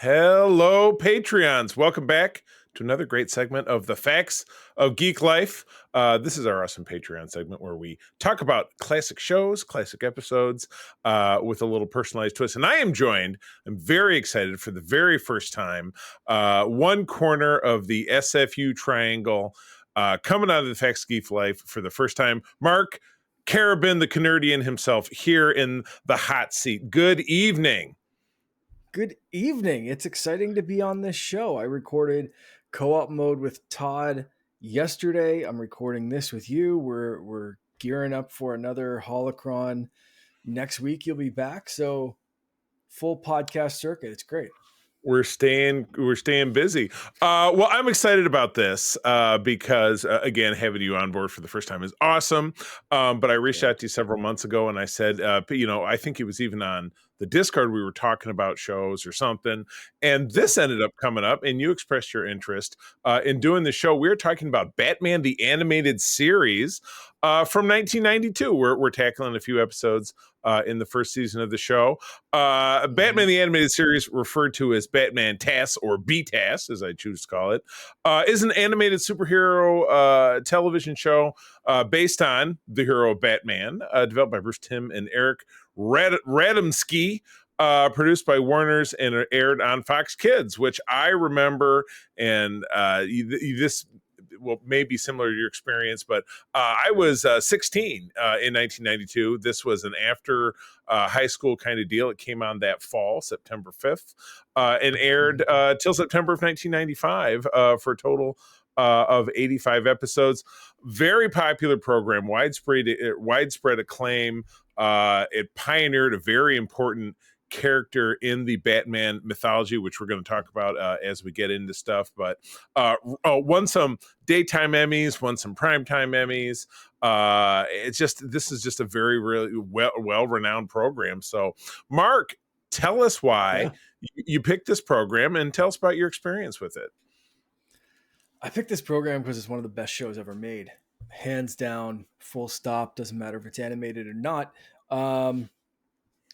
Hello, Patreons. Welcome back to another great segment of the Facts of Geek Life. This is our awesome Patreon segment where we talk about classic shows, classic episodes with a little personalized twist. And I'm very excited for the very first time, one corner of the SFU triangle coming out of the Facts of Geek Life for the first time. Mark Carabin, the Canerdian himself, here in the hot seat. Good evening. Good evening. It's exciting to be on this show. I recorded co-op mode with Todd yesterday. I'm recording this with you. We're gearing up for another Holocron next week. You'll be back. So full podcast circuit. It's great. We're staying busy. Well, I'm excited about this because again, having you on board for the first time is awesome. But I reached out to you several months ago and I said, I think it was even on the Discord, we were talking about shows or something. And this ended up coming up and you expressed your interest in doing the show. We're talking about Batman, the animated series from 1992. We're tackling a few episodes in the first season of the show. Batman the Animated Series, referred to as Batman TAS or BTAS, as I choose to call it, is an animated superhero television show based on the hero Batman, developed by Bruce Timm and Eric Radomski, produced by Warner's and aired on Fox Kids, which I remember, and this may be similar to your experience, but I was 16 in 1992. This was an after high school kind of deal. It came on that fall, September 5th, and aired till September of 1995 for a total of 85 episodes. Very popular program, widespread acclaim. It pioneered a very important character in the Batman mythology, which we're going to talk about as we get into stuff, but won some daytime Emmys, won some primetime Emmys. This is just a very, really well-renowned program. So Mark, tell us why you picked this program and tell us about your experience with it. I picked this program because it's one of the best shows ever made. Hands down, full stop. Doesn't matter if it's animated or not.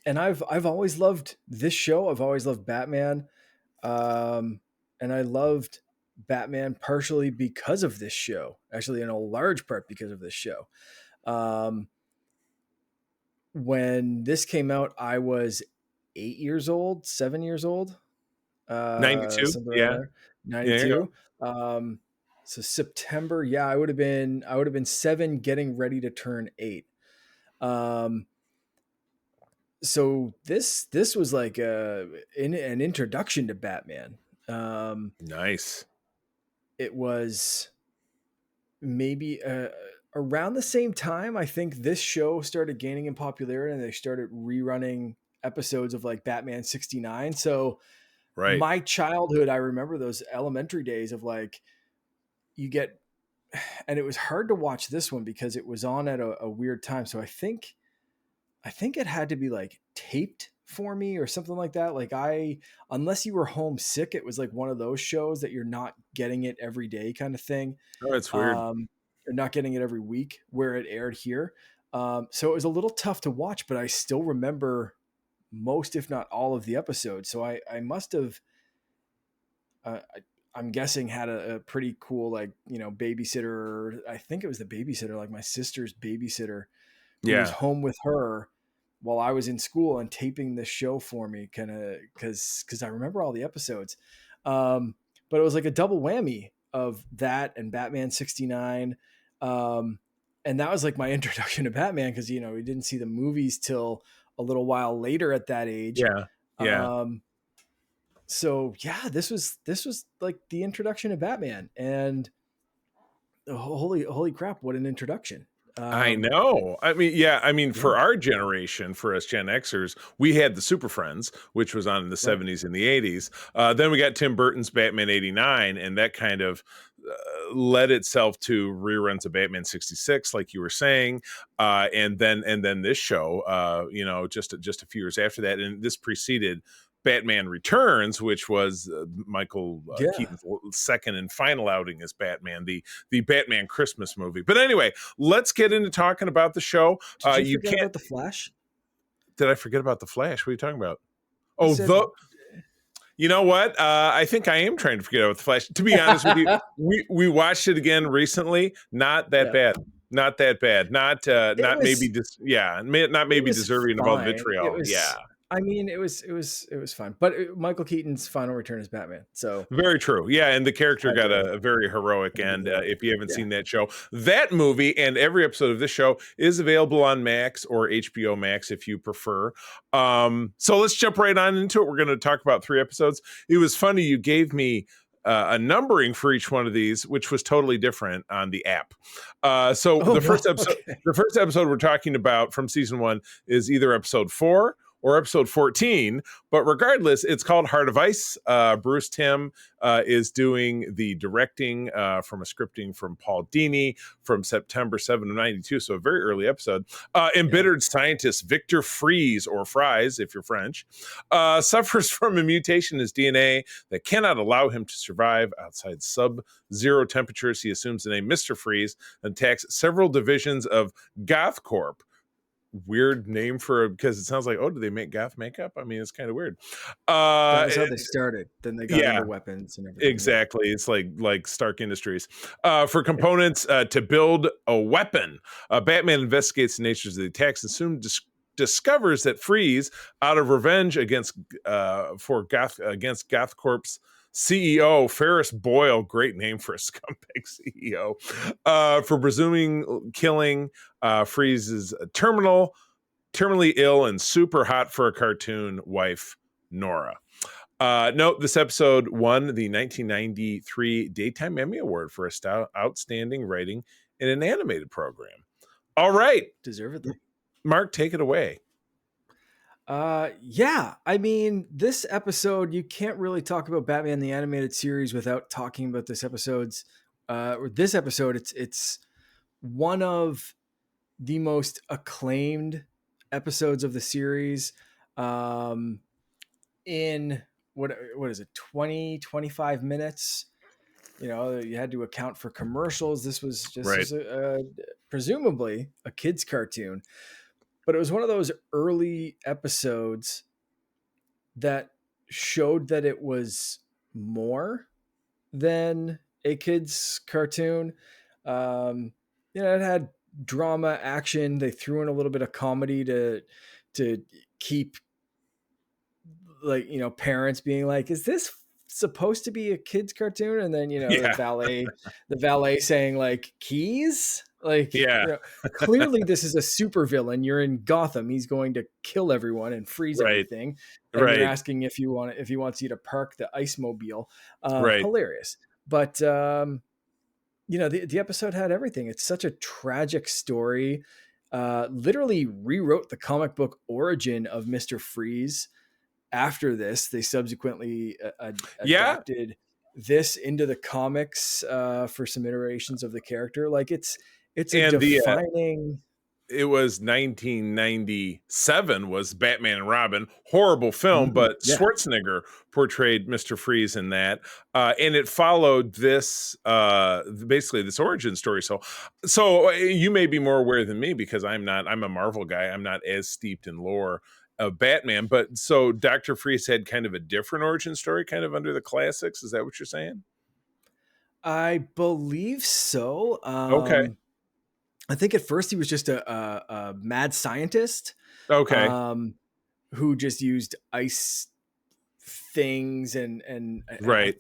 And I've always loved this show. I've always loved Batman. And I loved Batman partially because of this show. Actually, in a large part because of this show. When this came out, I was 7 years old. 92. Yeah. 92. So September, I would have been 7 getting ready to turn 8. So this was like an introduction to Batman. Nice. It was maybe around the same time I think this show started gaining in popularity and they started rerunning episodes of like Batman 69. So my childhood, I remember those elementary days of like and it was hard to watch this one because it was on at a weird time. So I think it had to be like taped for me or something like that. Like unless you were homesick, it was like one of those shows that you're not getting it every day kind of thing. Oh, it's weird. You're not getting it every week where it aired here. So it was a little tough to watch, but I still remember most, if not all of the episodes. So I must have, I'm guessing had a pretty cool, like, babysitter. I think it was the babysitter, like my sister's babysitter who was home with her while I was in school and taping this show for me, kind of because I remember all the episodes. But it was like a double whammy of that and Batman 69. And that was like my introduction to Batman because, we didn't see the movies till a little while later at that age. Yeah. So this was like the introduction to Batman, and holy crap, what an introduction. I know. For our generation, for us Gen Xers, we had the Super Friends, which was on in the 70s and the 80s. Then we got Tim Burton's Batman 89, and that kind of led itself to reruns of Batman 66, like you were saying. And then this show, just a few years after that. And this preceded Batman Returns, which was Michael Keaton's second and final outing as Batman, the Batman Christmas movie. But anyway, let's get into talking about the show. Did you forget about the Flash? Did I forget about the Flash? What are you talking about? You know what? I think I am trying to forget about the Flash. To be honest with you, we watched it again recently. Not that Yeah. bad. Not that bad. Not It not maybe was not it maybe was deserving of all the fine. It vitriol. Yeah. was I mean, it was fine. But Michael Keaton's final return as Batman. So Very true. Yeah, and the character had got to a very heroic had to end. give it up. If you haven't Yeah. seen that show, that movie and every episode of this show is available on Max or HBO Max if you prefer. So let's jump right on into it. We're going to talk about 3 episodes. It was funny. You gave me a numbering for each one of these, which was totally different on the app. So Oh, the wow. first episode, Okay. the first episode we're talking about from season 1 is either episode 4 or episode 14. But regardless, it's called Heart of Ice. Bruce Timm is doing the directing from a scripting from Paul Dini from September 7 of 92. So a very early episode. Embittered scientist Victor Fries, or Fries if you're French, suffers from a mutation in his DNA that cannot allow him to survive outside sub-zero temperatures. He assumes the name Mr. Freeze and attacks several divisions of Goth Corp. Weird name for because it sounds like, oh, do they make goth makeup? I mean, it's kind of weird. That was how they started. Then they got Yeah, into weapons and everything. exactly. It's like Stark Industries. For components to build a weapon, Batman investigates the natures of the attacks and soon discovers that Freeze, out of revenge against Goth Corp's CEO Ferris Boyle, great name for a scumbag CEO, for presuming killing Freeze's terminally ill and super hot for a cartoon wife, Nora. Note this episode won the 1993 Daytime Emmy Award for outstanding writing in an animated program. All right, Deservedly. Mark, take it away. Yeah. I mean, this episode, you can't really talk about Batman the Animated Series without talking about this episode's or this episode. It's one of the most acclaimed episodes of the series. In what is it, 20-25 minutes? You know, you had to account for commercials. This was just Right. presumably a kid's cartoon, but it was one of those early episodes that showed that it was more than a kid's cartoon. It had drama, action. They threw in a little bit of comedy to keep, like, parents being like, is this supposed to be a kid's cartoon? And then, Yeah. the valet saying, like, keys, like, Yeah. clearly this is a super villain. You're in Gotham. He's going to kill everyone and freeze Right. everything. And Right. you're asking if he wants you to park the ice mobile. Right. Hilarious. But, the episode had everything. It's such a tragic story. Literally rewrote the comic book origin of Mr. Freeze. After this, they subsequently adapted this into the comics for some iterations of the character. Like it's a defining. It was 1997 was Batman and Robin, horrible film, but Schwarzenegger portrayed Mr. Freeze in that, and it followed this basically this origin story. So you may be more aware than me because I'm a Marvel guy. I'm not as steeped in lore of Batman, but so Dr. Freeze had kind of a different origin story, kind of under the classics. Is that what you're saying? I believe so. Okay. I think at first he was just a mad scientist. Okay. Who just used ice things and right.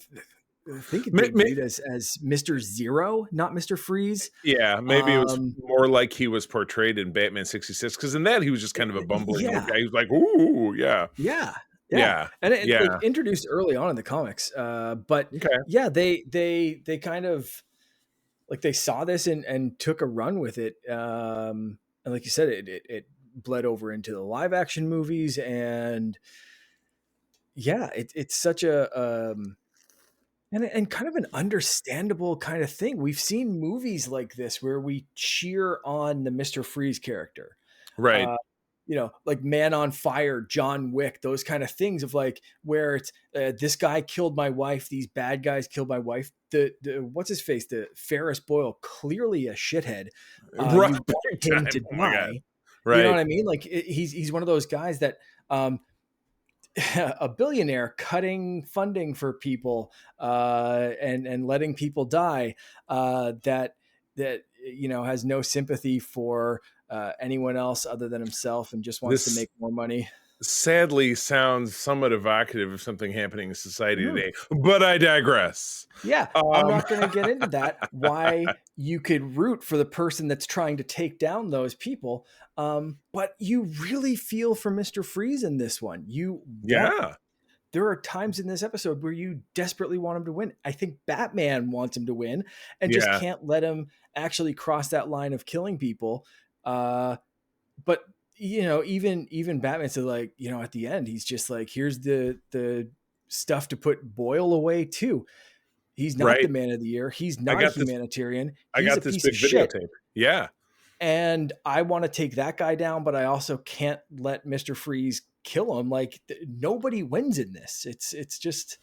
I think it debuted as Mr. Zero, not Mr. Freeze. Yeah, maybe it was more like he was portrayed in Batman 66, because in that he was just kind of a bumbling old guy. He was like, ooh, yeah. And it like, introduced early on in the comics. But they kind of like they saw this and took a run with it. And like you said, it bled over into the live action movies, and it's such a and kind of an understandable kind of thing. We've seen movies like this where we cheer on the Mr. Freeze character, right? Like Man on Fire, John Wick, those kind of things of like where it's this guy killed my wife, these bad guys killed my wife. The what's his face, the Ferris Boyle, clearly a shithead. Right, you want him to die. Right. You know what I mean? Like he's one of those guys that a billionaire cutting funding for people and letting people die that has no sympathy for anyone else other than himself and just wants to This make more money. sadly sounds somewhat evocative of something happening in society Mhm. today, but I digress. Yeah, I'm Um, not going to get into that. Why you could root for the person that's trying to take down those people, but you really feel for Mr. Freeze in this one. You want. yeah, There are times in this episode where you desperately want him to win. I think Batman wants him to win and just yeah, can't let him actually cross that line of killing people. But even Batman said, like, at the end, he's just like, here's the stuff to put Boyle away too. He's not the right. man of the year. He's I not a got this. humanitarian. I He's a got this piece of big shit. videotape. Yeah. And I want to take that guy down, but I also can't let Mr. Freeze kill him. Like nobody wins in this. It's just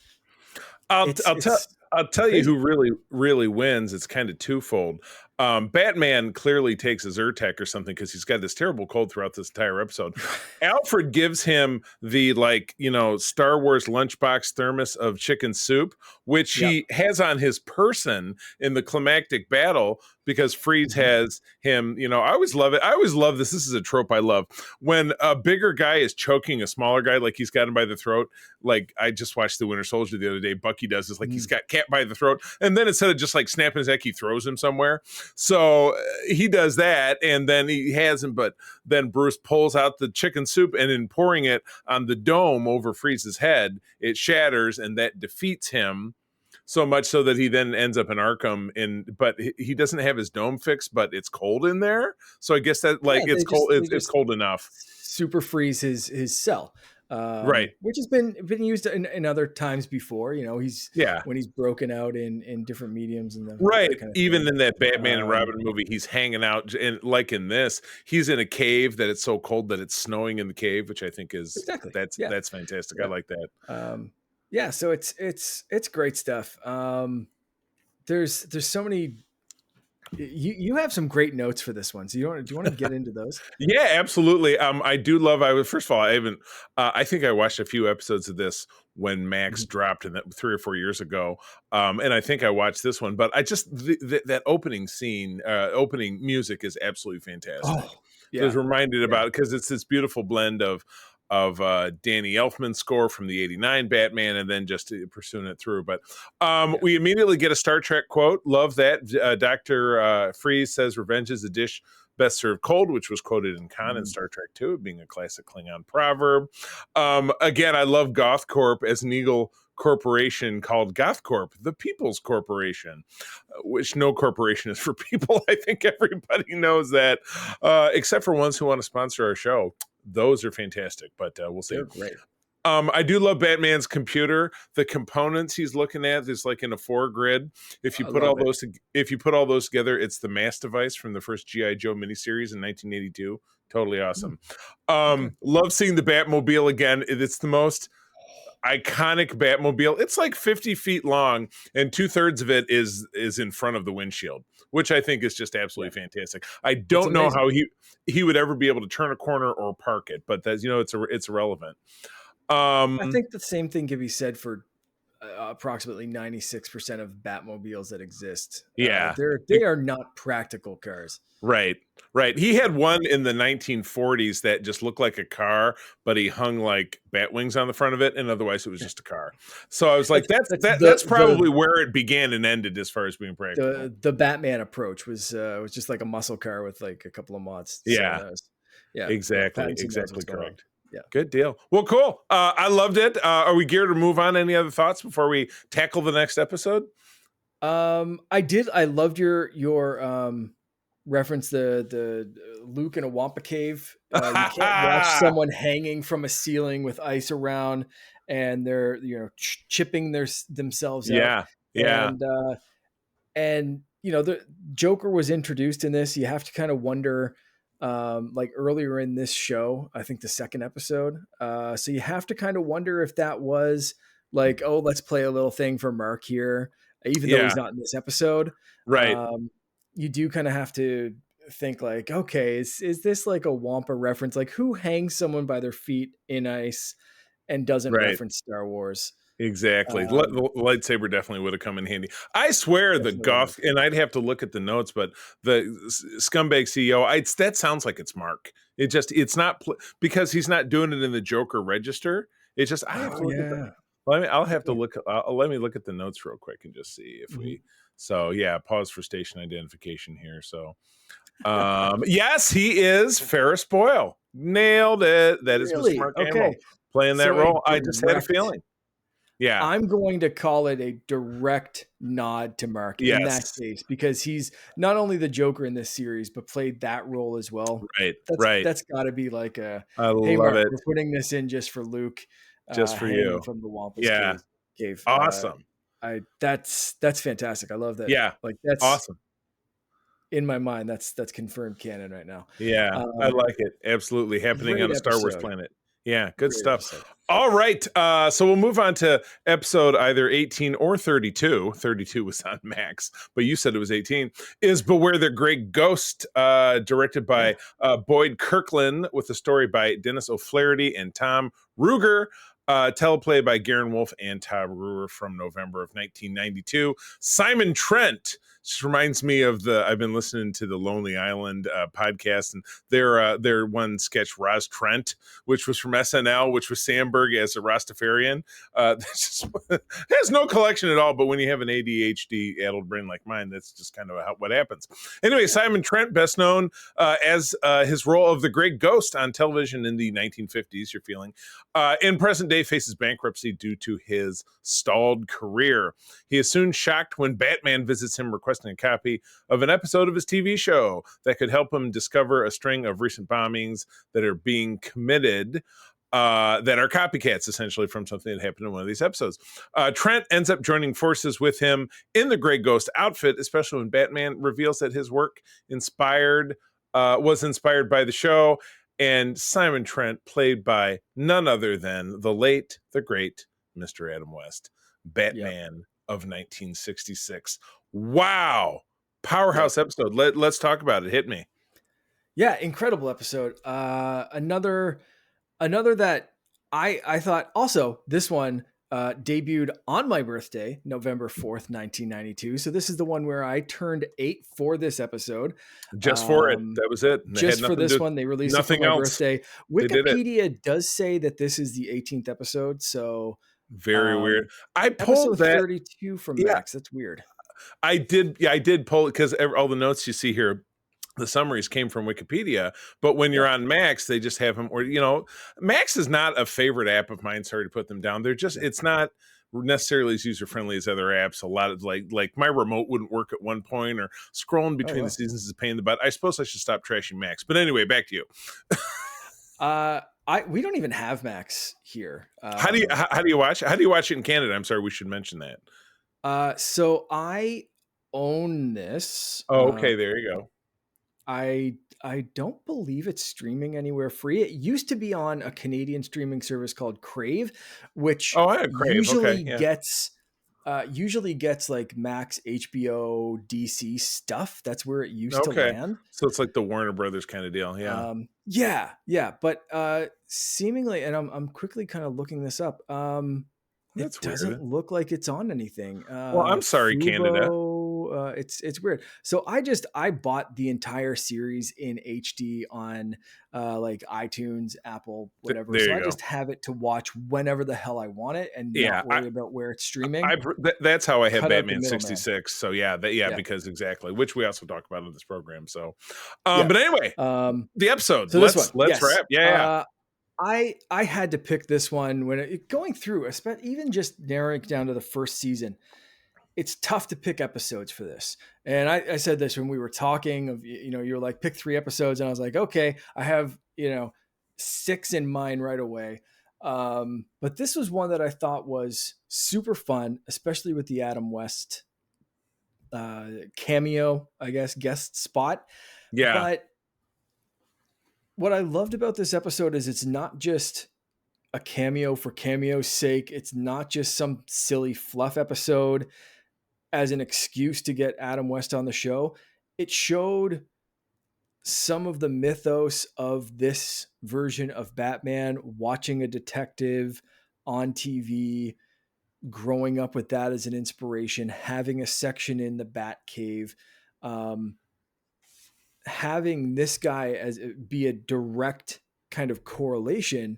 I'll it's I'll tell it's I'll tell you crazy. who really wins. It's kind of twofold. Batman clearly takes a Zyrtec or something because he's got this terrible cold throughout this entire episode. Alfred gives him the Star Wars lunchbox thermos of chicken soup, which Yep. he has on his person in the climactic battle because Freeze Mhm. has him. I always love it. I always love this. This is a trope I love when a bigger guy is choking a smaller guy, like he's got him by the throat. Like I just watched The Winter Soldier the other day. Bucky does this, like he's got Cap by the throat, and then instead of just like snapping his neck, he throws him somewhere. So he does that, and then he has him. But then Bruce pulls out the chicken soup, and in pouring it on the dome over Freeze's head, it shatters, and that defeats him. So much so that he then ends up in Arkham, but he doesn't have his dome fixed, but it's cold in there. So I guess that Yeah, it's cold. they It's just cold enough, super freeze his cell, right? which has been used in other times before. He's Yeah. when he's broken out in different mediums and Right. that kind of Even thing. in that Batman and Um, Robin movie, he's hanging out, and like in this, he's in a cave that it's so cold that it's snowing in the cave, which I think is exactly. that's Yeah. that's fantastic. I Yeah. like that. Yeah. So it's great stuff. There's so many. You have some great notes for this one. So do you want to get into those? Yeah, absolutely. I do love. I was first of all, I haven't. I think I watched a few episodes of this when Max Mhm. dropped, and that 3 or 4 years ago. And I think I watched this one, but I just that opening scene, opening music is absolutely fantastic. Oh, So I was yeah. reminded Yeah. about it because it's this beautiful blend of Danny Elfman's score from the '89 Batman, and then just pursuing it through. But Yeah. we immediately get a Star Trek quote. Love that. Dr. Freeze says, "Revenge is a dish best served cold," which was quoted in Khan in Mm. Star Trek 2, being a classic Klingon proverb. Again, I love GothCorp as an Eagle corporation called GothCorp, the People's Corporation, which no corporation is for people. I think everybody knows that, except for ones who want to sponsor our show. Those are fantastic, but we'll see. They're great. I do love Batman's computer. The components he's looking at is like in a 4 grid. If you I put all love it. those, if you put all those together, it's the mass device from the first GI Joe miniseries in 1982. Totally Mm. awesome. Okay. Love seeing the Batmobile again. It's the most iconic Batmobile. It's like 50 feet long, and 2/3 of it is in front of the windshield, which I think is just Yeah. absolutely fantastic. I It's don't know amazing. how he would ever be able to turn a corner or park it, but that's it's irrelevant. I Um, think the same thing can be said for approximately 96% of Batmobiles that exist. yeah. They are not practical cars. Right, right. He had one in the 1940s that just looked like a car, but he hung like bat wings on the front of it, and otherwise it was just a car. So I was like, That's that's probably where it began and ended as far as being practical. the Batman approach was just like a muscle car with like a couple of mods. So Yeah, that was yeah. exactly, Pattinson knows exactly what's going on. correct. Yeah. Good deal. Well, cool. I loved it. Are we geared to move on? Any other thoughts before we tackle the next episode? I did. I loved your reference the Luke in a Wampa cave. You can't watch someone hanging from a ceiling with ice around, and they're chipping themselves out. Yeah, yeah, And the Joker was introduced in this. You have to kind of wonder, like earlier in this show, I think the second episode. So you have to kind of wonder if that was like, oh, let's play a little thing for Mark here, even though yeah. he's not in this episode. Right. You do kind of have to think like, okay, is this like a Wampa reference? Like who hangs someone by their feet in ice and doesn't Right. reference Star Wars. Exactly. Um, The lightsaber definitely would have come in handy. I swear the Definitely would have. goth, and I'd have to look at the notes, but the scumbag CEO, that sounds like it's Mark. It's not because he's not doing it in the Joker register. It's just I have Oh to look at the. yeah. I'll have to Okay. look. Let me look at the notes real quick and just see if Mhm. we. So yeah, pause for station identification here. So yes, he is Ferris Boyle. Nailed it. That is Mr. Really? Mark Hamill Okay. playing that So a role. I just had a direct feeling. Yeah. I'm going to call it a direct nod to Mark in that Yes. case, because he's not only the Joker in this series, but played that role as well. Right, right. That's got to be like a, I hey love Mark, it. we're putting this in just for Luke, Just for hanging you. from the Wampus Yeah. cave. Awesome. That's fantastic. I love that. Yeah. Like that's Awesome. in my mind. That's confirmed canon right now. Yeah. I Um, like it. Absolutely. Happening Great on a Star Wars episode. planet. Yeah. Good Great stuff. episode. All right. So we'll move on to episode either 18 or 32. 32 was on Max, but you said it was 18. Is Beware the Great Ghost, directed Yeah. by Boyd Kirkland, with a story by Dennis O'Flaherty and Tom Ruger. Teleplay by Garen Wolf and Todd Ruger from November of 1992. Simon Trent. Just reminds me of I've been listening to the Lonely Island podcast, and their one sketch, Roz Trent, which was from SNL, which was Sandberg as a Rastafarian. Has no collection at all, but when you have an ADHD addled brain like mine, that's just kind of what happens. Anyway, Simon Trent, best known as his role of the Great Ghost on television in the 1950s, you're feeling, in present day faces bankruptcy due to his stalled career. He is soon shocked when Batman visits him requesting a copy of an episode of his TV show that could help him discover a string of recent bombings that are being committed, that are copycats, essentially, from something that happened in one of these episodes. Trent ends up joining forces with him in the Grey Ghost outfit, especially when Batman reveals that his work was inspired by the show. And Simon Trent, played by none other than the late, the great Mr. Adam West, Yep. Batman of 1966. Wow. Yep. Powerhouse episode. Let's talk about it. Hit me. Yeah, incredible episode. Another that I thought also this one debuted on my birthday, November 4th, 1992. So this is the one where I turned 8 for this episode. Just for it. That was it. They had Just for nothing to this do, one, they released it for nothing my else. birthday. They did it. Wikipedia does say that this is the 18th episode. So Very weird. I pulled episode that. 32 from Yeah, Max. That's weird. I did. Yeah, I did pull it because all the notes you see here, the summaries came from Wikipedia, but when you're Yep. on Max, they just have them. Or Max is not a favorite app of mine. Sorry to put them down. It's not necessarily as user friendly as other apps. A lot of like my remote wouldn't work at one point, or scrolling between the seasons is a pain in the butt. I suppose I should stop trashing Max. But anyway, back to you. We don't even have Max here. How do you watch? How do you watch it in Canada? I'm sorry, we should mention that. So I own this. Oh, okay, there you go. I don't believe it's streaming anywhere free. It used to be on a Canadian streaming service called Crave, which I had Crave. usually Okay, yeah. gets like Max, HBO, DC stuff. That's where it used to land. So it's like the Warner Brothers kind of deal. Yeah. Yeah. But seemingly, and I'm quickly kind of looking this up. That's it doesn't weird. look like it's on anything. Well, I'm sorry, Fubo, Canada. It's weird. So I bought the entire series in HD on like iTunes, Apple, whatever. There So you I go. just have it to watch whenever the hell I want it and Yeah, not worry about where it's streaming. That's how I have Cut out the Batman middleman. 66. So yeah, because exactly, which we also talk about in this program. So, Yeah. but anyway, the episode. So let's this one, yes. wrap. Yeah. I had to pick this one when going through, even just narrowing it down to the first season. It's tough to pick episodes for this. And I said this when we were talking of, you're like, pick 3 episodes. And I was like, okay, I have, 6 in mind right away. But this was one that I thought was super fun, especially with the Adam West cameo, I guess, guest spot. Yeah. But what I loved about this episode is it's not just a cameo for cameo's sake. It's not just some silly fluff episode as an excuse to get Adam West on the show. It showed some of the mythos of this version of Batman, watching a detective on TV, growing up with that as an inspiration, having a section in the Batcave, having this guy as be a direct kind of correlation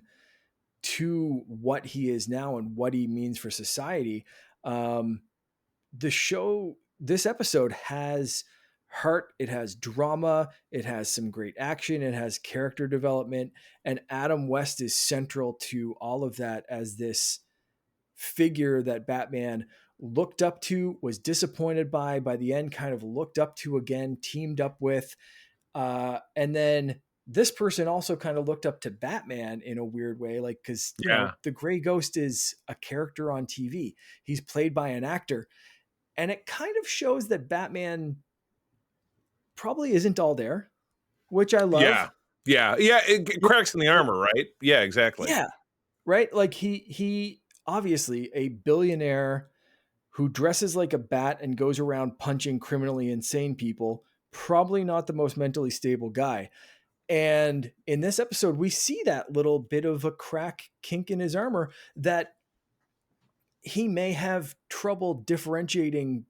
to what he is now and what he means for society. The show, this episode has heart, it has drama, it has some great action, it has character development, and Adam West is central to all of that as this figure that Batman looked up to, was disappointed by the end kind of looked up to again, teamed up with, and then this person also kind of looked up to Batman in a weird way, like, because you know the Gray Ghost is a character on TV, he's played by an actor, and it kind of shows that Batman probably isn't all there, which I love. It cracks in the armor, right? Yeah, exactly. Yeah, right. Like he obviously a billionaire who dresses like a bat and goes around punching criminally insane people. Probably not the most mentally stable guy. And in this episode, we see that little bit of a crack, kink in his armor, that he may have trouble differentiating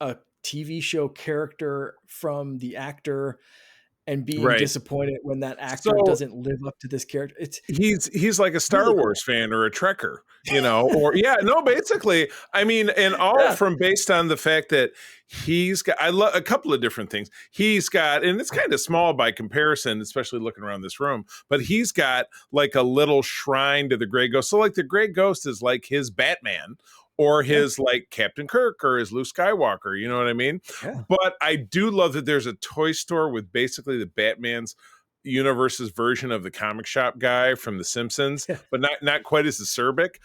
a TV show character from the actor, and being Right. disappointed when that actor So doesn't live up to this character. It's he's like a Star really Wars fan or a Trekker, you know, or basically, I mean, and all yeah, from based on the fact that he's got, I love a couple of different things. He's got, and it's kind of small by comparison, especially looking around this room, but he's got like a little shrine to the Gray Ghost. So like the Gray Ghost is like his Batman, or his like Captain Kirk, or his Luke Skywalker, you know what I mean? yeah, But I do love that there's a toy store with basically the Batman's universe's version of the comic shop guy from The Simpsons, yeah, but not quite as acerbic,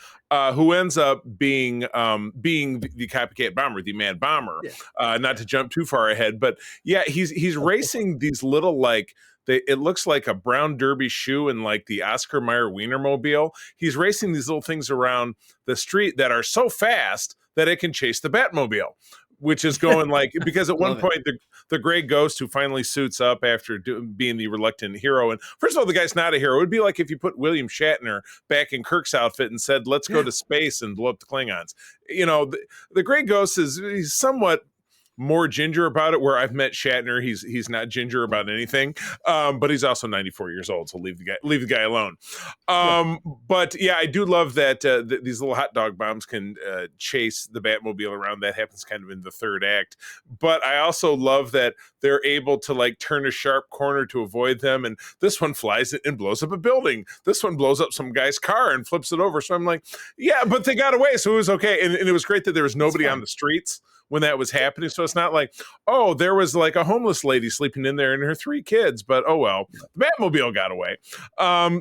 who ends up being the copycat bomber, the Mad Bomber. yeah, Not yeah. to jump too far ahead, but yeah, he's racing these little like it looks like a brown derby shoe and like the Oscar Mayer Wienermobile. He's racing these little things around the street that are so fast that it can chase the Batmobile, which is going like, because at one Love it. point the Gray Ghost, who finally suits up after being the reluctant hero, and first of all, the guy's not a hero. It would be like if you put William Shatner back in Kirk's outfit and said, let's go Yeah, to space and blow up the Klingons. You know, the Gray Ghost he's somewhat more ginger about it, where I've met Shatner, he's not ginger about anything, but he's also 94 years old, so leave the guy alone. yeah. But yeah, I do love that these little hot dog bombs can chase the Batmobile around. That happens kind of in the third act, but I also love that they're able to like turn a sharp corner to avoid them, and this one flies it and blows up a building, this one blows up some guy's car and flips it over. So I'm like, yeah, but they got away, so it was okay. And it was great that there was nobody on the streets when that was happening. So it's not like, oh, there was like a homeless lady sleeping in there and her 3 kids, but oh well, the Batmobile got away.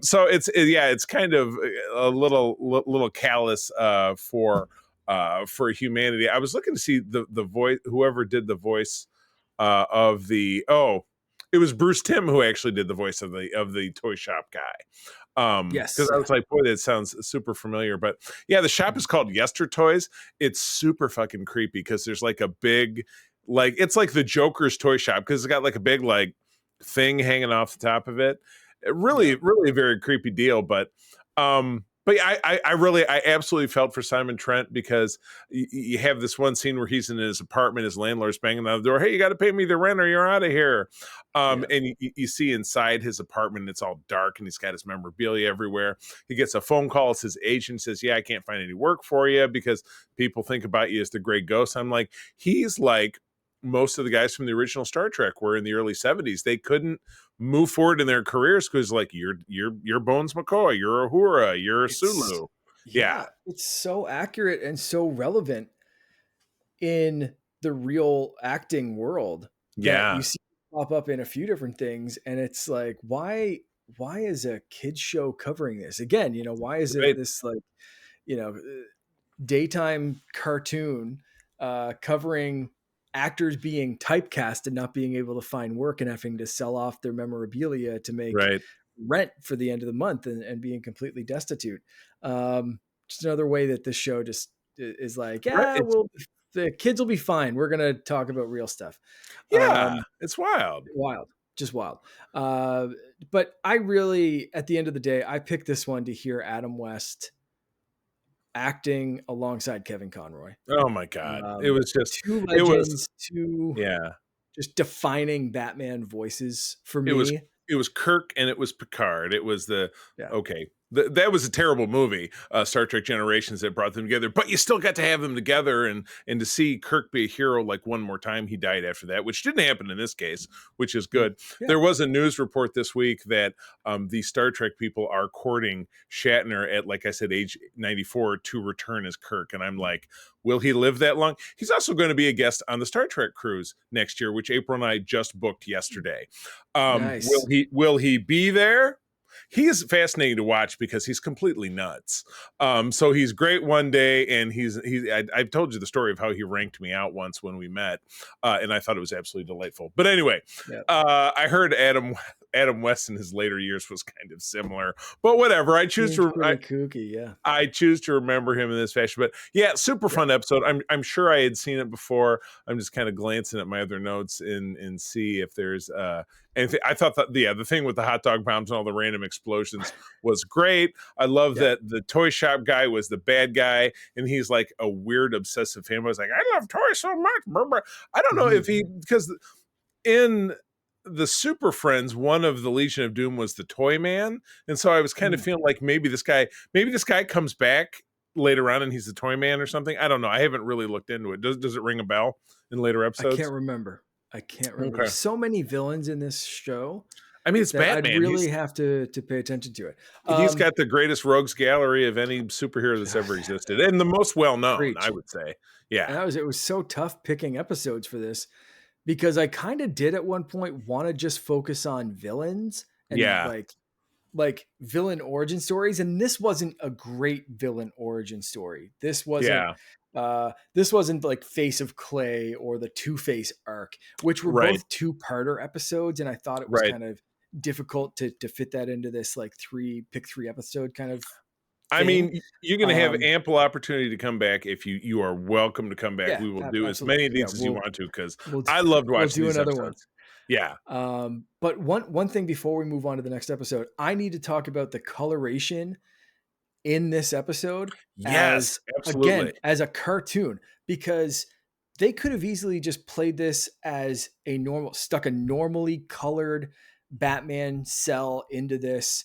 So it's kind of a little callous for humanity. I was looking to see the voice, whoever did the voice of it was Bruce Timm who actually did the voice of the toy shop guy. Yes, Because I was like, boy, that sounds super familiar. But yeah, the shop is called Yester Toys. It's super fucking creepy because there's like a big, like, it's like the Joker's toy shop because it's got like a big like thing hanging off the top of it. yeah. Really a very creepy deal. But yeah, I absolutely felt for Simon Trent, because you have this one scene where he's in his apartment, his landlord's banging on the door. Hey, you got to pay me the rent or you're out of here. Yeah. And you see inside his apartment, it's all dark and he's got his memorabilia everywhere. He gets a phone call. It's his agent, says, yeah, I can't find any work for you because people think about you as the Gray Ghost. I'm like, he's like most of the guys from the original Star Trek were in the early 70s. They couldn't move forward in their careers because like you're Bones McCoy, you're Uhura, you're It's Sulu. Yeah. yeah, it's so accurate and so relevant in the real acting world that Yeah. you see pop up in a few different things, and it's like, why is a kids show covering this again? You know, why is it Right. this like, you know, daytime cartoon covering actors being typecast and not being able to find work and having to sell off their memorabilia to make Right. rent for the end of the month, and being completely destitute. Just another way that this show just is like, Right. yeah, well, the kids will be fine. We're going to talk about real stuff. Yeah. It's wild. Wild. just wild. But I really, at the end of the day, I picked this one to hear Adam West acting alongside Kevin Conroy. Oh my God. It was just, Two it was, legends, two yeah. just defining Batman voices for It was me. it was Kirk and it was Picard. It was Yeah. okay. That was a terrible movie, Star Trek Generations, that brought them together. But you still got to have them together, and to see Kirk be a hero like one more time. He died after that, which didn't happen in this case, which is good. Yeah. There was a news report this week that the Star Trek people are courting Shatner at, like I said, age 94 to return as Kirk, and I'm like, will he live that long? He's also going to be a guest on the Star Trek cruise next year, which April and I just booked yesterday. Nice. Will he be there? He is fascinating to watch because he's completely nuts. So he's great one day, and I've told you the story of how he ranked me out once when we met, and I thought it was absolutely delightful. But anyway, I heard Adam West in his later years was kind of similar, but whatever. I choose to kooky, yeah. I choose to remember him in this fashion. But yeah, super fun episode. I'm sure I had seen it before. I'm just kind of glancing at my other notes and see if there's anything. I thought that the thing with the hot dog bombs and all the random explosions was great. I love that the toy shop guy was the bad guy, and he's like a weird obsessive fan. I was like, I love toys so much. I don't know if because in the Super Friends, one of the Legion of Doom was the Toy Man, and so I was kind of feeling like maybe this guy comes back later on and he's the Toy Man or something. I don't know. I haven't really looked into it. Does it ring a bell in later episodes? I can't remember. Okay. There's so many villains in this show. I mean, it's Batman. I'd really have to pay attention to it. He's got the greatest rogues gallery of any superhero that's ever existed, and the most well known, I would say. Yeah, and it was so tough picking episodes for this, because I kind of did at one point want to just focus on villains and like villain origin stories. And this wasn't a great villain origin story. This wasn't like Face of Clay or the Two-Face arc, which were both 2-parter episodes. And I thought it was kind of difficult to fit that into this like pick three episode kind of thing. I mean, you're going to have ample opportunity to come back. If you are welcome to come back. We will do as many of these as you want to, because I loved watching these another episodes. Yeah. But one thing before we move on to the next episode, I need to talk about the coloration in this episode. Yes, absolutely. Again, as a cartoon, because they could have easily just played this as stuck a normally colored Batman cell into this.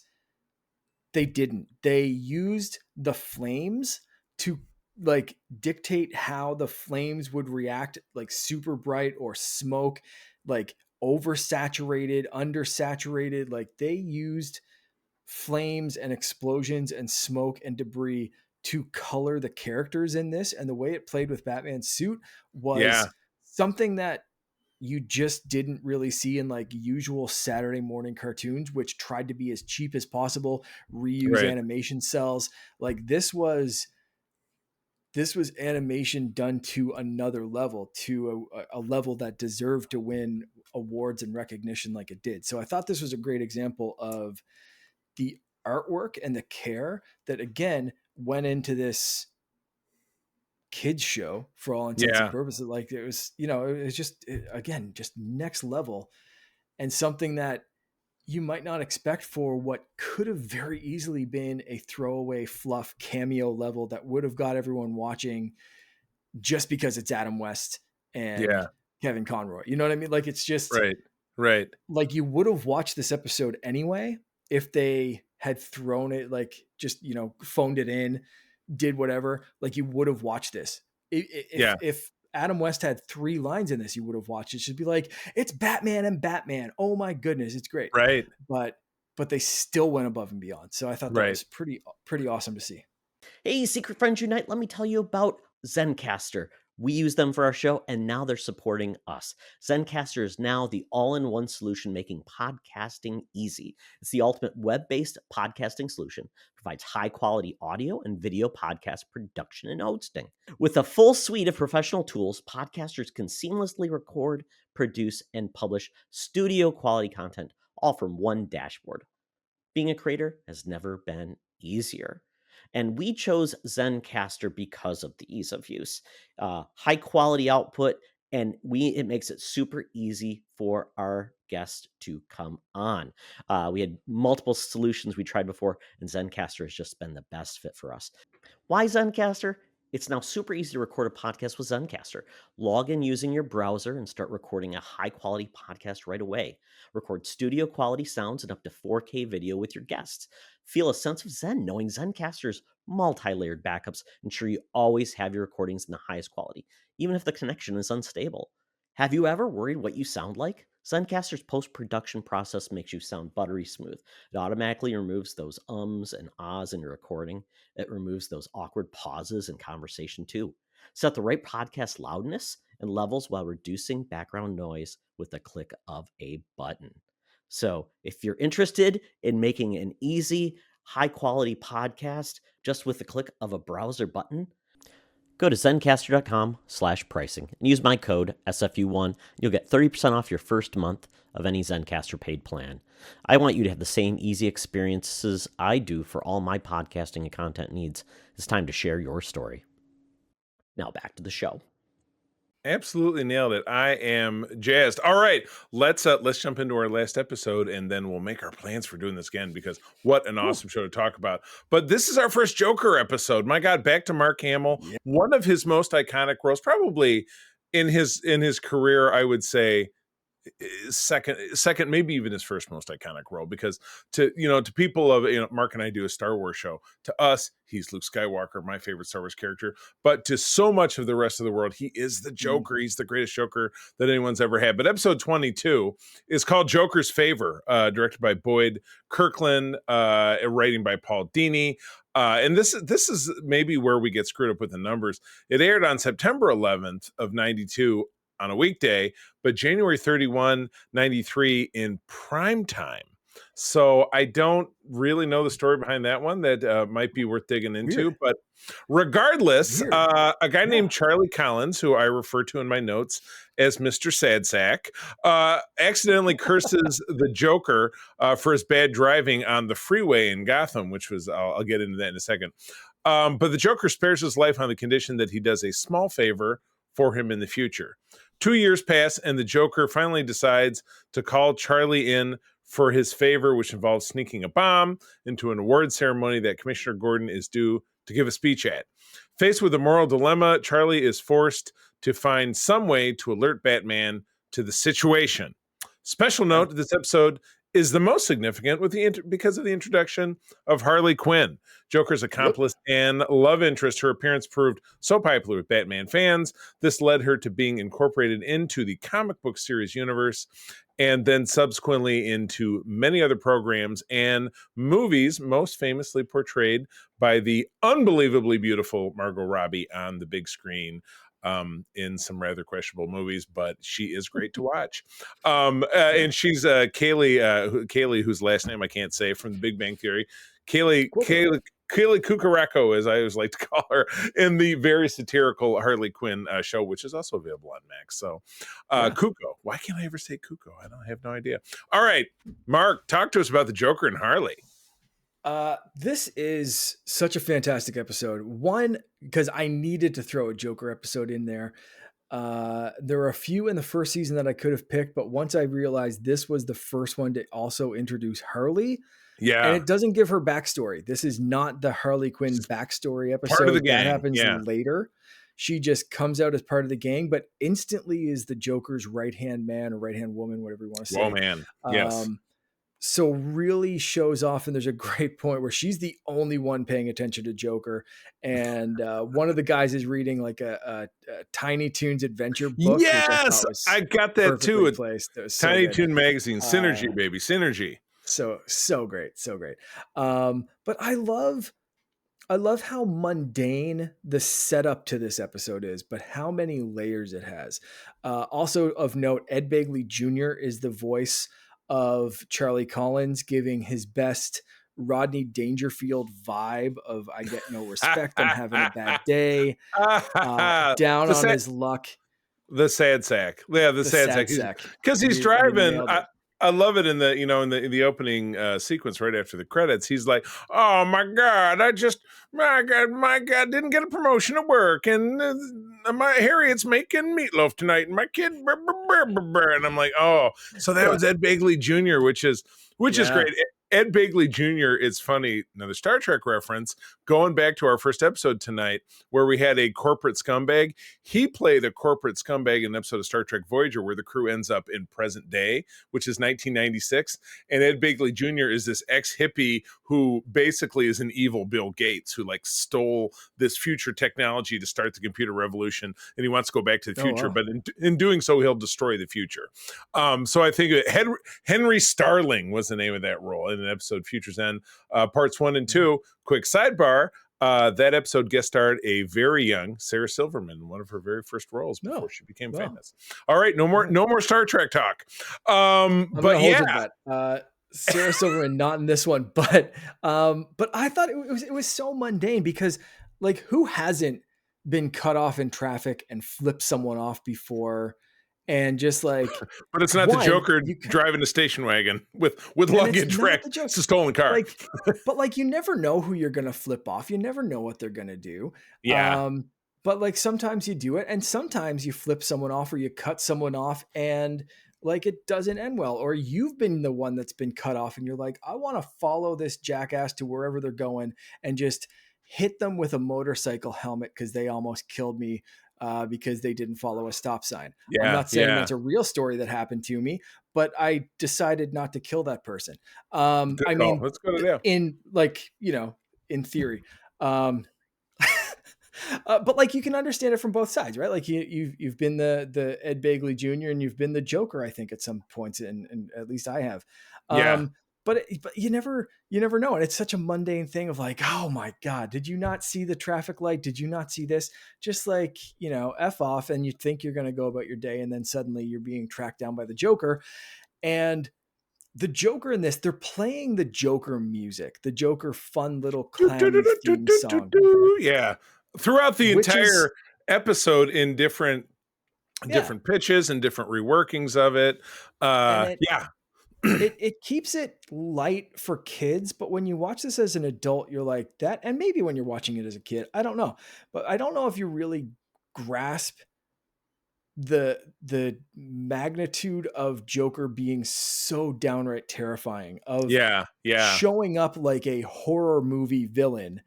They didn't. They used the flames to like dictate how the flames would react, like super bright or smoke, like oversaturated, undersaturated. Like they used flames and explosions and smoke and debris to color the characters in this. And the way it played with Batman's suit was something that you just didn't really see in like usual Saturday morning cartoons, which tried to be as cheap as possible, reuse animation cells. Like this was animation done to another level, to a level that deserved to win awards and recognition like it did. So I thought this was a great example of the artwork and the care that again went into this kids show for all intents and purposes. Like it was, it was just, again, just next level, and something that you might not expect for what could have very easily been a throwaway fluff cameo level that would have got everyone watching just because it's Adam West and Kevin Conroy. You know what I mean? Like it's just right. Like you would have watched this episode anyway if they had thrown it, like just, phoned it in, did whatever, like you would have watched this. If Adam West had 3 lines in this, you would have watched it. Should be like, it's Batman and Batman. Oh my goodness, it's great. Right. But they still went above and beyond. So I thought that was pretty awesome to see. Hey, Secret Friends Unite, let me tell you about Zencastr. We use them for our show, and now they're supporting us. Zencastr is now the all-in-one solution making podcasting easy. It's the ultimate web-based podcasting solution. Provides high-quality audio and video podcast production and hosting. With a full suite of professional tools, podcasters can seamlessly record, produce, and publish studio-quality content, all from one dashboard. Being a creator has never been easier. And we chose Zencastr because of the ease of use, high quality output, and it makes it super easy for our guest to come on. We had multiple solutions we tried before, and Zencastr has just been the best fit for us. Why Zencastr? It's now super easy to record a podcast with Zencastr. Log in using your browser and start recording a high-quality podcast right away. Record studio-quality sounds and up to 4K video with your guests. Feel a sense of zen knowing Zencastr's multi-layered backups ensure you always have your recordings in the highest quality, even if the connection is unstable. Have you ever worried what you sound like? Zencastr's post-production process makes you sound buttery smooth. It automatically removes those ums and ahs in your recording. It removes those awkward pauses in conversation too. Set the right podcast loudness and levels while reducing background noise with the click of a button. So if you're interested in making an easy, high-quality podcast just with the click of a browser button, go to zencastr.com/pricing and use my code SFU1. You'll get 30% off your first month of any Zencastr paid plan. I want you to have the same easy experiences I do for all my podcasting and content needs. It's time to share your story. Now back to the show. Absolutely nailed it. I am jazzed. All right, let's jump into our last episode, and then we'll make our plans for doing this again, because what an awesome show to talk about. But this is our first Joker episode. My God, back to Mark Hamill, one of his most iconic roles, probably in his career. I would say second, maybe even his first most iconic role, because to people of, Mark and I do a Star Wars show. To us, he's Luke Skywalker, my favorite Star Wars character. But to so much of the rest of the world, he is the Joker. He's the greatest Joker that anyone's ever had. But episode 22 is called Joker's Favor, directed by Boyd Kirkland, writing by Paul Dini. And this is maybe where we get screwed up with the numbers. It aired on September 11th of 92 on a weekday, but January 31, 93 in prime time. So I don't really know the story behind that one. That might be worth digging into. Weird. But regardless, a guy named Charlie Collins, who I refer to in my notes as Mr. Sadsack, accidentally curses the Joker for his bad driving on the freeway in Gotham, which was, I'll get into that in a second. But the Joker spares his life on the condition that he does a small favor for him in the future. 2 years pass, and the Joker finally decides to call Charlie in for his favor, which involves sneaking a bomb into an award ceremony that Commissioner Gordon is due to give a speech at. Faced with a moral dilemma, Charlie is forced to find some way to alert Batman to the situation. Special note, this episode is the most significant because of the introduction of Harley Quinn, Joker's accomplice and love interest. Her appearance proved so popular with Batman fans, this led her to being incorporated into the comic book series universe, and then subsequently into many other programs and movies, most famously portrayed by the unbelievably beautiful Margot Robbie on the big screen. In some rather questionable movies, but she is great to watch. And she's Kaylee, whose last name I can't say, from The Big Bang Theory. Kaylee Cucaraco, as I always like to call her, in the very satirical Harley Quinn show, which is also available on Max. So, Cuco. Why can't I ever say Cuco? I have no idea. All right, Mark, talk to us about the Joker and Harley. This is such a fantastic episode. One, because I needed to throw a Joker episode in there. There were a few in the first season that I could have picked, but once I realized this was the first one to also introduce Harley, and it doesn't give her backstory. This is not the Harley Quinn backstory episode. Part of the gang. That happens later. She just comes out as part of the gang, but instantly is the Joker's right-hand man or right-hand woman, whatever you want to say. Oh, man. Yes. So really shows off, and there's a great point where she's the only one paying attention to Joker, and one of the guys is reading like a Tiny Toons adventure book. Yes, I got that too. Tiny Toon magazine, Synergy, baby, Synergy. So great. But I love how mundane the setup to this episode is, but how many layers it has. Also of note, Ed Begley Jr. is the voice of Charlie Collins, giving his best Rodney Dangerfield vibe of I get no respect, I'm having a bad day, down on his luck. The sad sack. Yeah, the sad sack. Because he's driving. I love it in the in the opening sequence right after the credits. He's like, "Oh my God, my God, didn't get a promotion at work, and my Harriet's making meatloaf tonight, and my kid, and I'm like, oh, so that was Ed Begley Jr., which is great. Ed Begley Jr. is funny. Another Star Trek reference. Going back to our first episode tonight, where we had a corporate scumbag. He played a corporate scumbag in an episode of Star Trek Voyager, where the crew ends up in present day, which is 1996. And Ed Begley Jr. is this ex-hippie who basically is an evil Bill Gates, who like stole this future technology to start the computer revolution, and he wants to go back to the future, but in doing so, he'll destroy the future. So I think Henry Starling was the name of that role in an episode Future's End, parts 1 and 2. Quick sidebar. That episode guest starred a very young Sarah Silverman, one of her very first roles before she became famous. All right, no more Star Trek talk. But yeah, Sarah Silverman not in this one, but I thought it was so mundane, because like, who hasn't been cut off in traffic and flipped someone off before? And just like, but it's not the Joker driving a station wagon with luggage wrecked. It's a stolen car. Like, but like, you never know who you're gonna flip off. You never know what they're gonna do. Yeah. But like, sometimes you do it, and sometimes you flip someone off or you cut someone off, and like, it doesn't end well. Or you've been the one that's been cut off, and you're like, I want to follow this jackass to wherever they're going and just hit them with a motorcycle helmet because they almost killed me. Because they didn't follow a stop sign. I'm not saying that's a real story that happened to me, but I decided not to kill that person. I mean, let's go to there. In like, in theory. But like, you can understand it from both sides, right? Like, you've been the Ed Begley Jr. and you've been the Joker, I think, at some points, and at least I have. But you never know. And it's such a mundane thing of like, oh my God, did you not see the traffic light? Did you not see this? Just like, F off, and you think you're going to go about your day. And then suddenly you're being tracked down by the Joker. And the Joker in this, they're playing the Joker music, the Joker fun little clown theme song. Yeah. Throughout the entire episode in different pitches and different reworkings of it. It keeps it light for kids, but when you watch this as an adult, you're like that. And maybe when you're watching it as a kid, I don't know, but I don't know if you really grasp the magnitude of Joker being so downright terrifying, of showing up like a horror movie villain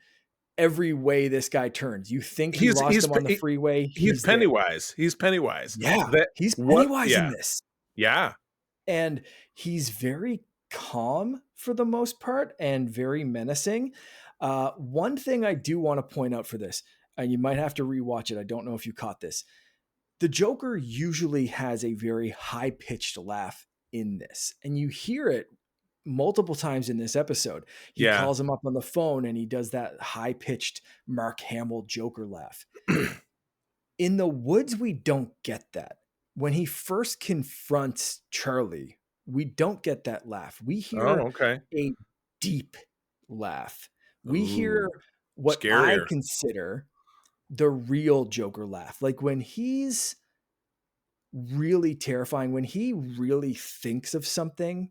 every way this guy turns. You think you lost him on the freeway. He's Pennywise. He's Pennywise. Yeah. He's Pennywise in this. Yeah. And he's very calm for the most part and very menacing. One thing I do want to point out for this, and you might have to rewatch it, I don't know if you caught this. The Joker usually has a very high-pitched laugh in this, and you hear it multiple times in this episode. He calls him up on the phone and he does that high-pitched Mark Hamill Joker laugh. In the woods, we don't get that. When he first confronts Charlie, we don't get that laugh. We hear a deep laugh. We hear what I consider the real Joker laugh. Like, when he's really terrifying, when he really thinks of something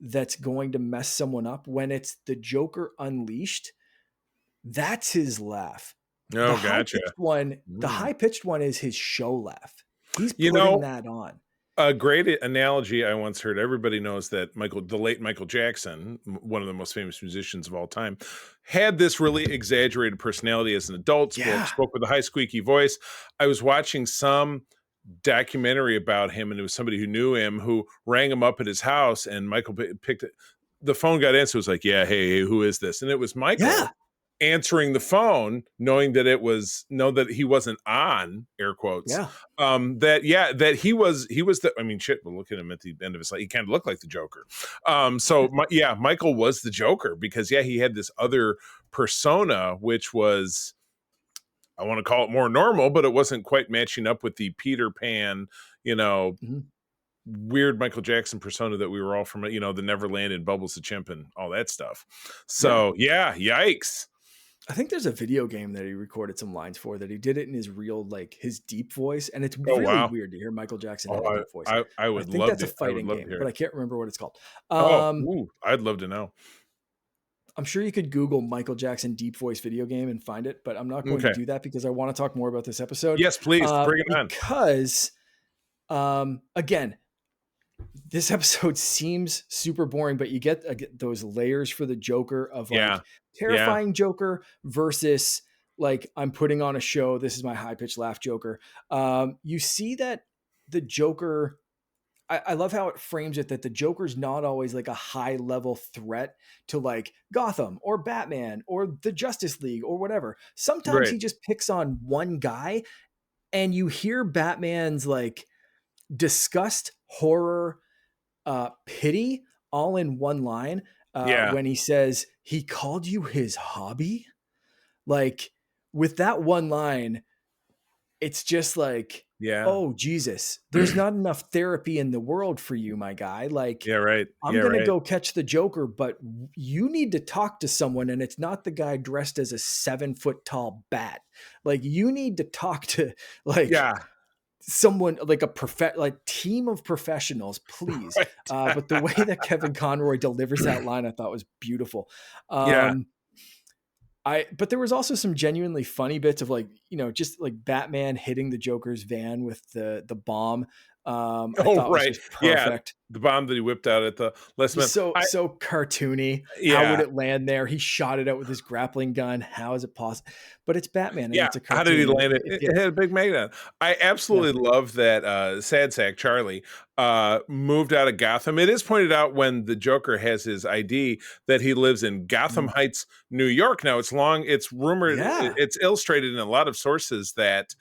that's going to mess someone up, when it's the Joker unleashed, that's his laugh. Oh, gotcha. The high-pitched one is his show laugh. He's putting that on. A great analogy I once heard. Everybody knows that the late Michael Jackson, one of the most famous musicians of all time, had this really exaggerated personality as an adult. Spoke with a high squeaky voice. I was watching some documentary about him, and it was somebody who knew him who rang him up at his house, and Michael picked it. The phone got answered. It was like, hey, who is this? And it was Michael. Answering the phone, knowing that that he wasn't on, air quotes. That he was the, I mean, shit, we'll look at him at the end of his life. He kind of looked like the Joker. Michael was the Joker because he had this other persona, which was, I want to call it more normal, but it wasn't quite matching up with the Peter Pan, weird Michael Jackson persona that we were all from, the Neverland and Bubbles the Chimp and all that stuff. So yikes. I think there's a video game that he recorded some lines for that he did it in his real, like, his deep voice. And it's really weird to hear Michael Jackson have a deep voice. I think that's a fighting game, but I can't remember what it's called. I'd love to know. I'm sure you could Google Michael Jackson deep voice video game and find it, but I'm not going to Okay. do that because I want to talk more about this episode. Yes, please bring it on. Because, again, this episode seems super boring, but you get those layers for the Joker of like terrifying Joker versus like I'm putting on a show. This is my high pitched laugh Joker. You see that the Joker. I love how it frames it that the Joker's not always like a high level threat to like Gotham or Batman or the Justice League or whatever. Sometimes he just picks on one guy, and you hear Batman's like disgust, horror, pity all in one line when he says he called you his hobby. Like with that one line, it's just like, oh Jesus, there's not enough therapy in the world for you, my guy. Like, I'm going to go catch the Joker, but you need to talk to someone, and it's not the guy dressed as a 7-foot tall bat. Like, you need to talk to like someone like a team of professionals, please. But the way that Kevin Conroy delivers that line, I thought was beautiful. But there was also some genuinely funny bits of like, just like Batman hitting the Joker's van with the bomb. I thought was just perfect. The bomb that he whipped out at the last minute. So cartoony. How would it land there? He shot it out with his grappling gun. How is it possible? But it's Batman. And it's a cartoon. How did he land it? It had a big magnet. I absolutely love that Sad Sack Charlie moved out of Gotham. It is pointed out when the Joker has his ID that he lives in Gotham Heights, New York. Now it's rumored, it's illustrated in a lot of sources that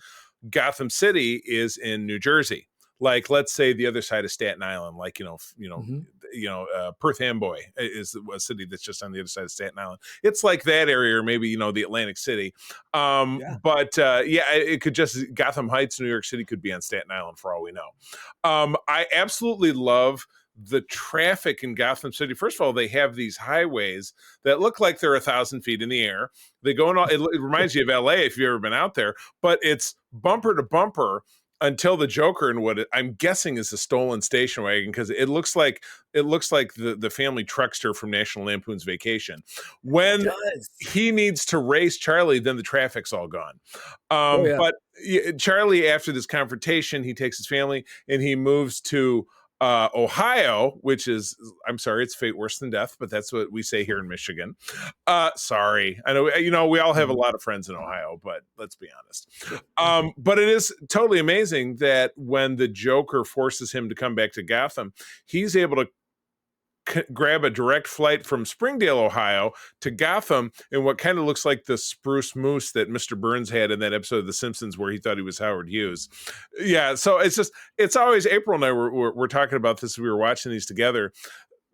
Gotham City is in New Jersey. Like, let's say the other side of Staten Island, like, Perth Amboy is a city that's just on the other side of Staten Island. It's like that area, or maybe, the Atlantic City. But it could just, Gotham Heights, New York City could be on Staten Island for all we know. I absolutely love the traffic in Gotham City. First of all, they have these highways that look like they're 1,000 feet in the air. They go in, it reminds you of LA if you've ever been out there, but it's bumper to bumper until the Joker and what I'm guessing is a stolen station wagon, because it looks like the family truckster from National Lampoon's Vacation. When he needs to race Charlie, then the traffic's all gone. But Charlie, after this confrontation, he takes his family and he moves to Ohio, which is, I'm sorry, it's fate worse than death, but that's what we say here in Michigan. Sorry. I know, we all have a lot of friends in Ohio, but let's be honest. But it is totally amazing that when the Joker forces him to come back to Gotham, he's able to grab a direct flight from Springdale, Ohio to Gotham in what kind of looks like the spruce moose that Mr. Burns had in that episode of The Simpsons where he thought he was Howard Hughes. So it's always, April and I we're talking about this. We were watching these together.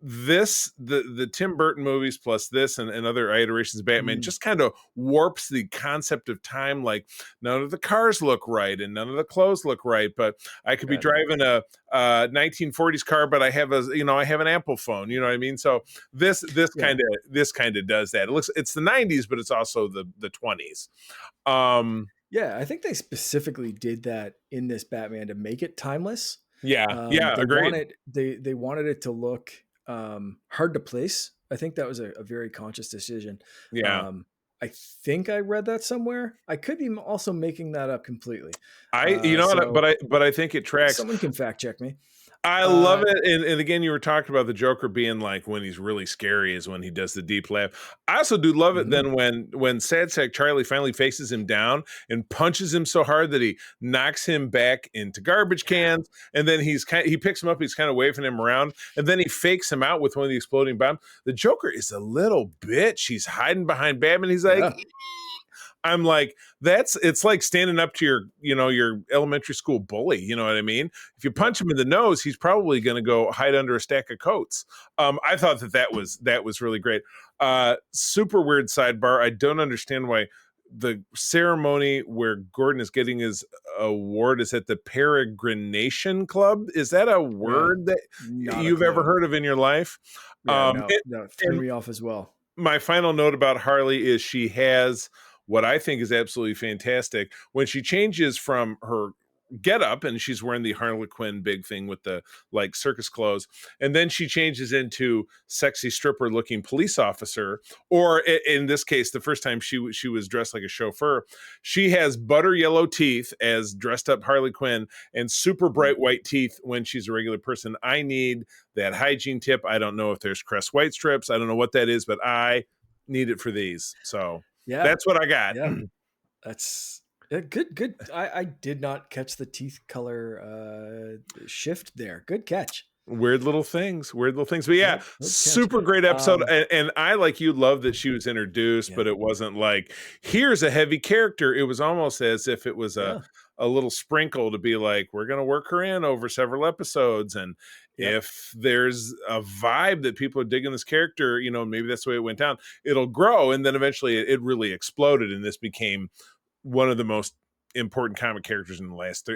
The Tim Burton movies plus this and other iterations of Batman just kind of warps the concept of time. Like, none of the cars look right and none of the clothes look right, but I could be driving a 1940s car, but I have an Apple phone, you know what I mean? So this kind of does that. It's the 90s, but it's also the 20s. I think they specifically did that in this Batman to make it timeless. Agreed. They wanted it to look hard to place. I think that was a very conscious decision. I think I read that somewhere. I could be also making that up completely. But I think it tracks. Someone can fact check me. I love it. And again, you were talking about the Joker being like, when he's really scary is when he does the deep laugh. I also do love it then when Sad Sack Charlie finally faces him down and punches him so hard that he knocks him back into garbage cans. And then he picks him up. He's kind of waving him around. And then he fakes him out with one of the exploding bombs. The Joker is a little bitch. He's hiding behind Batman. He's like... I'm like, it's like standing up to your elementary school bully. You know what I mean? If you punch him in the nose, he's probably going to go hide under a stack of coats. I thought that was really great. Super weird sidebar. I don't understand why the ceremony where Gordon is getting his award is at the Peregrination Club. Is that a word that you've ever heard of in your life? No, threw me off as well. My final note about Harley is she has what I think is absolutely fantastic. When she changes from her get up, and she's wearing the Harley Quinn big thing with the like circus clothes, and then she changes into sexy stripper looking police officer, or in this case, the first time she was dressed like a chauffeur. She has butter yellow teeth as dressed up Harley Quinn and super bright white teeth when she's a regular person. I need that hygiene tip. I don't know if there's Crest White strips. I don't know what that is, but I need it for these. So that's what I got. Yeah. That's good. I did not catch the teeth color shift there. Good catch. Weird little things. But yeah, super great episode. And I, like you, love that she was introduced, but it wasn't like, here's a heavy character. It was almost as if it was a little sprinkle to be like, we're going to work her in over several episodes. And if there's a vibe that people are digging this character, you know, maybe that's the way it went down, it'll grow. And then eventually it really exploded. And this became one of the most important comic characters in the last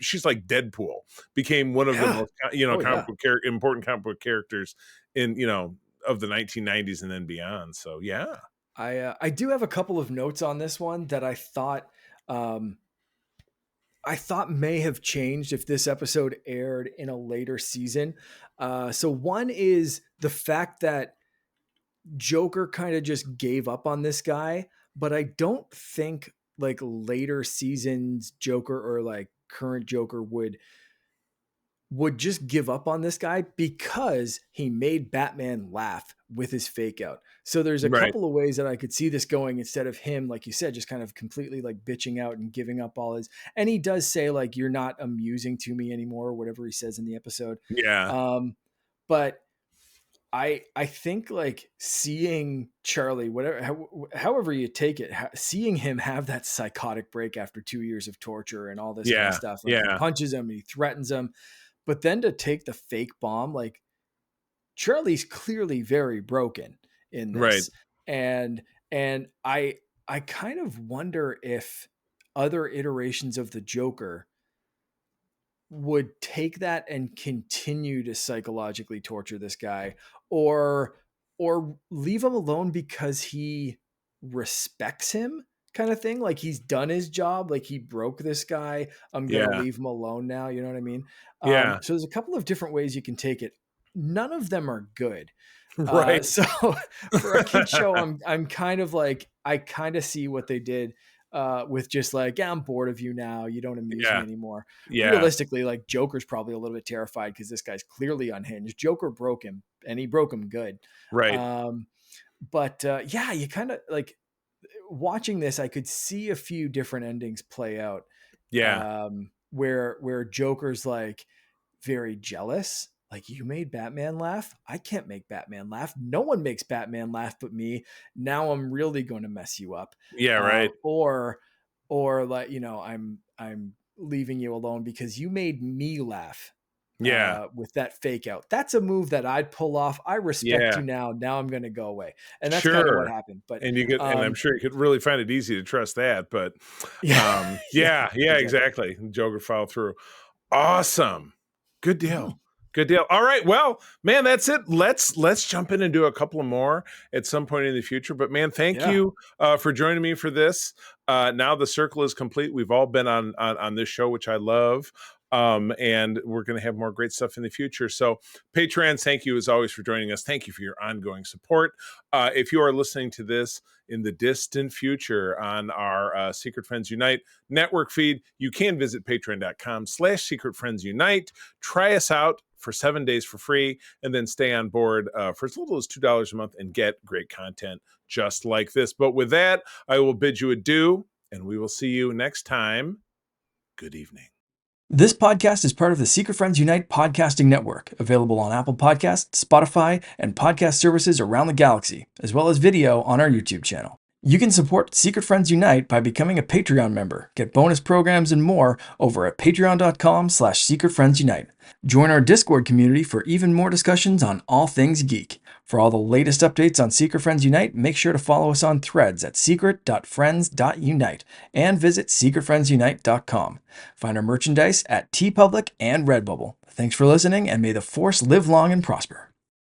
she's like Deadpool, became one of the most, you know, important comic book characters in, you know, of the 1990s and then beyond. So I do have a couple of notes on this one that I thought may have changed if this episode aired in a later season. So one is the fact that Joker kind of just gave up on this guy, but I don't think like later seasons Joker or like current Joker would just give up on this guy, because he made Batman laugh with his fake out. So there's a couple of ways that I could see this going, instead of him, like you said, just kind of completely like bitching out and giving up all his, and he does say like, you're not amusing to me anymore, or whatever he says in the episode. But I think like seeing Charlie, however you take it, seeing him have that psychotic break after 2 years of torture and all this kind of stuff, like he punches him, he threatens him, but then to take the fake bomb, like Charlie's clearly very broken in this. And I kind of wonder if other iterations of the Joker would take that and continue to psychologically torture this guy, or leave him alone because he respects him, kind of thing. Like he's done his job, like he broke this guy, I'm gonna leave him alone now, you know what I mean? So there's a couple of different ways you can take it. None of them are good. So for a kid show, I'm kind of like, I kind of see what they did with just like, I'm bored of you now, you don't amuse me anymore. Realistically, like Joker's probably a little bit terrified because this guy's clearly unhinged. Joker broke him, and he broke him good. But you kind of like, watching this, I could see a few different endings play out. Where Joker's like very jealous. Like, you made Batman laugh. I can't make Batman laugh. No one makes Batman laugh but me. Now I'm really going to mess you up. Or like, you know, I'm leaving you alone because you made me laugh. With that fake out. That's a move that I'd pull off. I respect you now. Now I'm going to go away. And that's kind of what happened. But and and I'm sure you could really find it easy to trust that. But exactly. Joker followed through. Awesome. Good deal. Good deal. All right. Well, man, that's it. Let's jump in and do a couple of more at some point in the future. But man, thank you for joining me for this. Now the circle is complete. We've all been on this show, which I love. And we're going to have more great stuff in the future. So Patrons, thank you as always for joining us. Thank you for your ongoing support. If you are listening to this in the distant future on our Secret Friends Unite network feed, you can visit patreon.com/Secret Friends Unite. Try us out for 7 days for free, and then stay on board for as little as $2 a month and get great content just like this. But with that, I will bid you adieu, and we will see you next time. Good evening. This podcast is part of the Secret Friends Unite podcasting network, available on Apple Podcasts, Spotify, and podcast services around the galaxy, as well as video on our YouTube channel. You can support Secret Friends Unite by becoming a Patreon member, get bonus programs and more over at patreon.com/secretfriendsunite. Join our Discord community for even more discussions on all things geek. For all the latest updates on Secret Friends Unite, make sure to follow us on Threads at secret.friends.unite and visit secretfriendsunite.com. Find our merchandise at TeePublic and Redbubble. Thanks for listening, and may the Force live long and prosper.